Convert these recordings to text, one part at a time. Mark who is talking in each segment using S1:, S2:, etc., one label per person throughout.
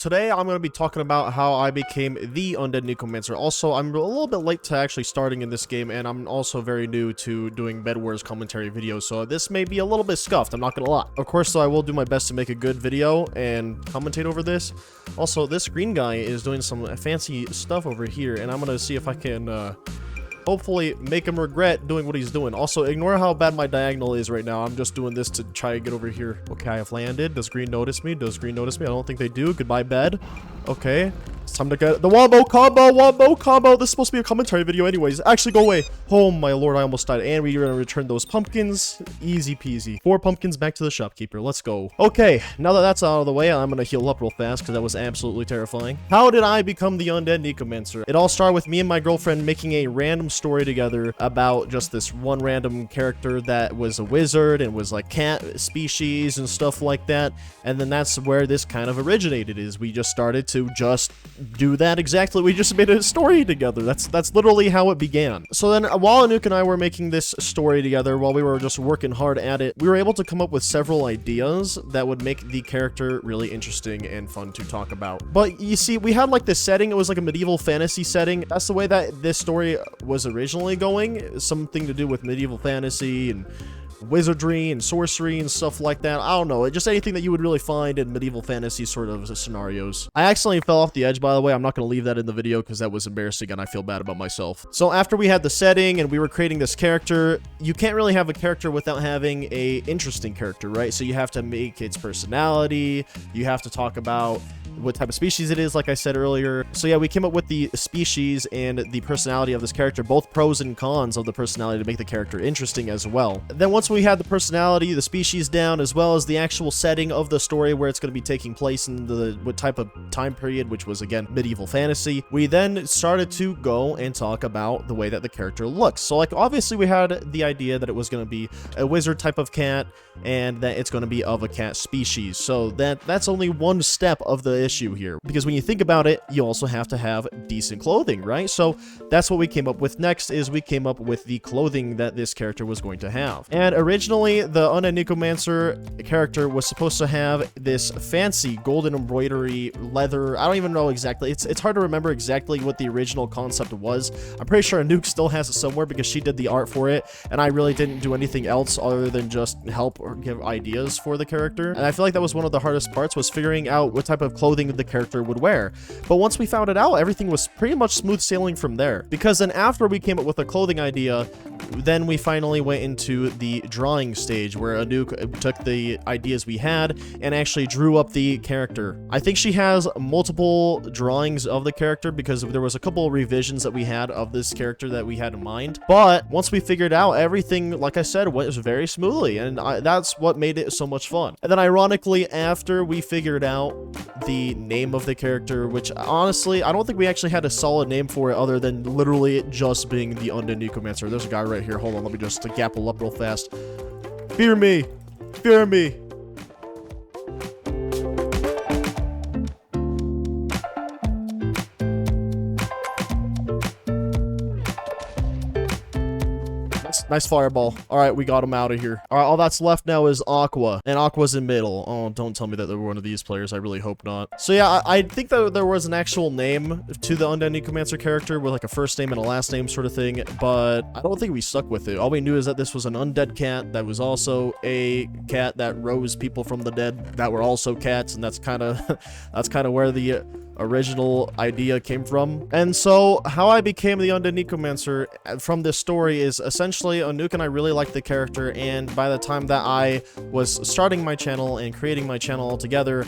S1: Today, I'm going to be talking about how I became the UndeadNekomancer. Also, I'm a little bit late to actually starting in this game, and I'm also very new to doing Bedwars commentary videos, so this may be a little bit scuffed, I'm not going to lie. Of course, though, I will do my best to make a good video and commentate over this. Also, this green guy is doing some fancy stuff over here, and I'm going to see if I can, hopefully make him regret doing what he's doing. Also, ignore how bad my diagonal is right now. I'm just doing this to try and get over here. Okay, I have landed. Does green notice me? Does green notice me? I don't think they do. Goodbye, bed. Okay. It's time to get the wombo combo. Wombo combo. This is supposed to be a commentary video anyways. Actually, go away. Oh, my lord. I almost died. And we're going to return those pumpkins. Easy peasy. 4 pumpkins back to the shopkeeper. Let's go. Okay. Now that that's out of the way, I'm going to heal up real fast because that was absolutely terrifying. How did I become the UndeadNekomancer? It all started with me and my girlfriend making a random story together about just this one random character that was a wizard and was like cat species and stuff like that. And then that's where this kind of originated, is we just started to just do that exactly. We just made a story together. That's literally how it began. So then while Anouk and I were making this story together, while we were just working hard at it, we were able to come up with several ideas that would make the character really interesting and fun to talk about. But you see, we had like this setting. It was like a medieval fantasy setting. That's the way that this story was originally going. Something to do with medieval fantasy and wizardry and sorcery and stuff like that. I don't know, just anything that you would really find in medieval fantasy sort of scenarios. I accidentally fell off the edge, by the way. I'm not going to leave that in the video because that was embarrassing and I feel bad about myself. So after we had the setting and we were creating this character, you can't really have a character without having a interesting character, right? So you have to make its personality, you have to talk about what type of species it is, like I said earlier. So yeah, we came up with the species and the personality of this character, both pros and cons of the personality to make the character interesting as well. Then once we had the personality, the species down, as well as the actual setting of the story where it's going to be taking place in the what type of time period, which was again medieval fantasy, we then started to go and talk about the way that the character looks. So like obviously we had the idea that it was going to be a wizard type of cat and that it's going to be of a cat species. So that's only one step of the issue here, because when you think about it, you also have to have decent clothing, right? So that's what we came up with next, is we came up with the clothing that this character was going to have. And originally the UndeadNekomancer character was supposed to have this fancy golden embroidery leather. I don't even know exactly, it's hard to remember exactly what the original concept was. I'm pretty sure Anouk still has it somewhere because she did the art for it, and I really didn't do anything else other than just help or give ideas for the character. And I feel like that was one of the hardest parts, was figuring out what type of clothing the character would wear. But once we found it out, everything was pretty much smooth sailing from there. Because then after we came up with a clothing idea, then we finally went into the drawing stage where Anouk took the ideas we had and actually drew up the character. I think she has multiple drawings of the character because there was a couple of revisions that we had of this character that we had in mind. But once we figured out, everything, like I said, went very smoothly, and that's what made it so much fun. And then ironically, after we figured out the name of the character, which honestly, I don't think we actually had a solid name for it other than literally just being the UndeadNekomancer. There's a guy right here. Hold on, let me just gapple up real fast. Fear me. Fear me. Nice fireball. All right, we got him out of here. All right, all that's left now is Aqua, and Aqua's in middle. Oh, don't tell me that they were one of these players. I really hope not. So yeah, I think that there was an actual name to the UndeadNekomancer character with like a first name and a last name sort of thing, but I don't think we stuck with it. All we knew is that this was an undead cat that was also a cat that rose people from the dead that were also cats, and that's kind of where the original idea came from. And so how I became the UndeadNekomancer from this story is essentially Anouk and I really liked the character, and by the time that I was starting my channel and creating my channel together,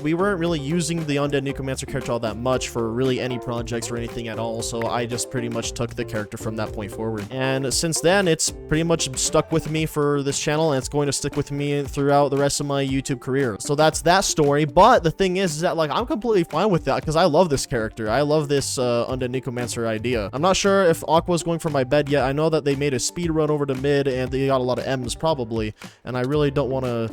S1: we weren't really using the UndeadNekomancer character all that much for really any projects or anything at all, so I just pretty much took the character from that point forward. And since then, it's pretty much stuck with me for this channel, and it's going to stick with me throughout the rest of my YouTube career. So that's that story, but the thing is that, like, I'm completely fine with that because I love this character. I love this UndeadNekomancer idea. I'm not sure if Aqua's going for my bed yet. I know that they made a speed run over to mid, and they got a lot of M's probably, and I really don't want to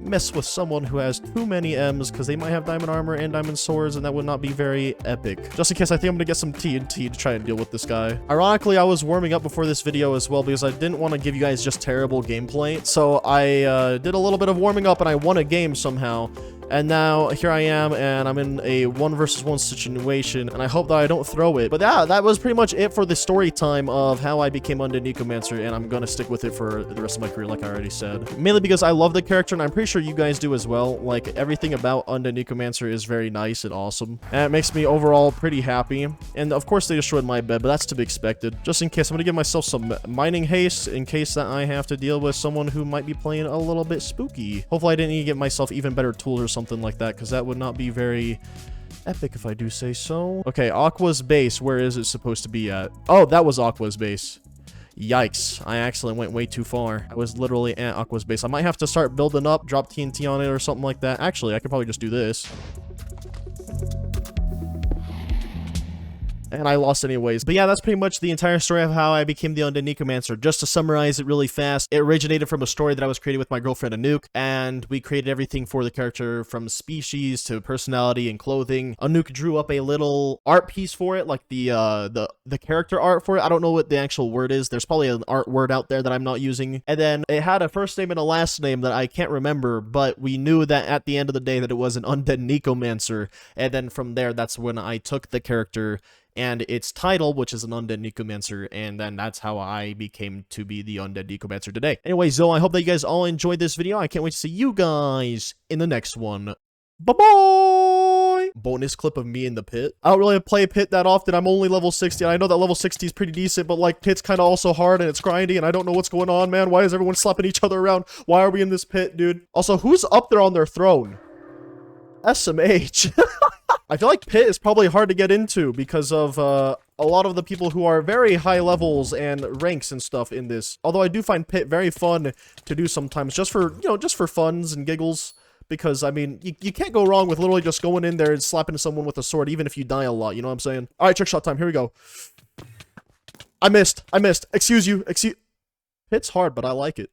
S1: mess with someone who has too many M's because they might have diamond armor and diamond swords, and that would not be very epic. Just in case, I think I'm gonna get some TNT to try and deal with this guy. Ironically, I was warming up before this video as well because I didn't want to give you guys just terrible gameplay, so I did a little bit of warming up and I won a game somehow. And now here I am, and I'm in a 1 versus 1 situation, and I hope that I don't throw it. But yeah, that was pretty much it for the story time of how I became UndeadNekomancer, and I'm gonna stick with it for the rest of my career, like I already said. Mainly because I love the character, and I'm pretty sure you guys do as well. Like, everything about UndeadNekomancer is very nice and awesome, and it makes me overall pretty happy. And of course they destroyed my bed, but that's to be expected. Just in case, I'm gonna give myself some mining haste, in case that I have to deal with someone who might be playing a little bit spooky. Hopefully I didn't need to get myself even better tools or something like that, because that would not be very epic if I do say so. Okay, Aqua's base, where is it supposed to be at? Oh, that was Aqua's base. Yikes, I actually went way too far. I was literally at Aqua's base. I might have to start building up, drop TNT on it or something like that. Actually, I could probably just do this. And I lost anyways. But yeah, that's pretty much the entire story of how I became the UndeadNekomancer. Just to summarize it really fast, it originated from a story that I was creating with my girlfriend Anouk, and we created everything for the character from species to personality and clothing. Anouk drew up a little art piece for it, like the character art for it. I don't know what the actual word is. There's probably an art word out there that I'm not using. And then it had a first name and a last name that I can't remember, but we knew that at the end of the day that it was an UndeadNekomancer. And then from there, that's when I took the character and its title, which is an UndeadNekomancer, and then that's how I became to be the UndeadNekomancer today. Anyways, though, I hope that you guys all enjoyed this video. I can't wait to see you guys in the next one. Bye-bye! Bonus clip of me in the pit. I don't really play pit that often. I'm only level 60, and I know that level 60 is pretty decent, but, like, pit's kind of also hard, and it's grindy, and I don't know what's going on, man. Why is everyone slapping each other around? Why are we in this pit, dude? Also, who's up there on their throne? SMH. I feel like pit is probably hard to get into because of a lot of the people who are very high levels and ranks and stuff in this. Although I do find pit very fun to do sometimes, just for, you know, just for funs and giggles. Because, I mean, you can't go wrong with literally just going in there and slapping someone with a sword, even if you die a lot, you know what I'm saying? Alright, trick shot time, here we go. I missed. Excuse you, Pit's hard, but I like it.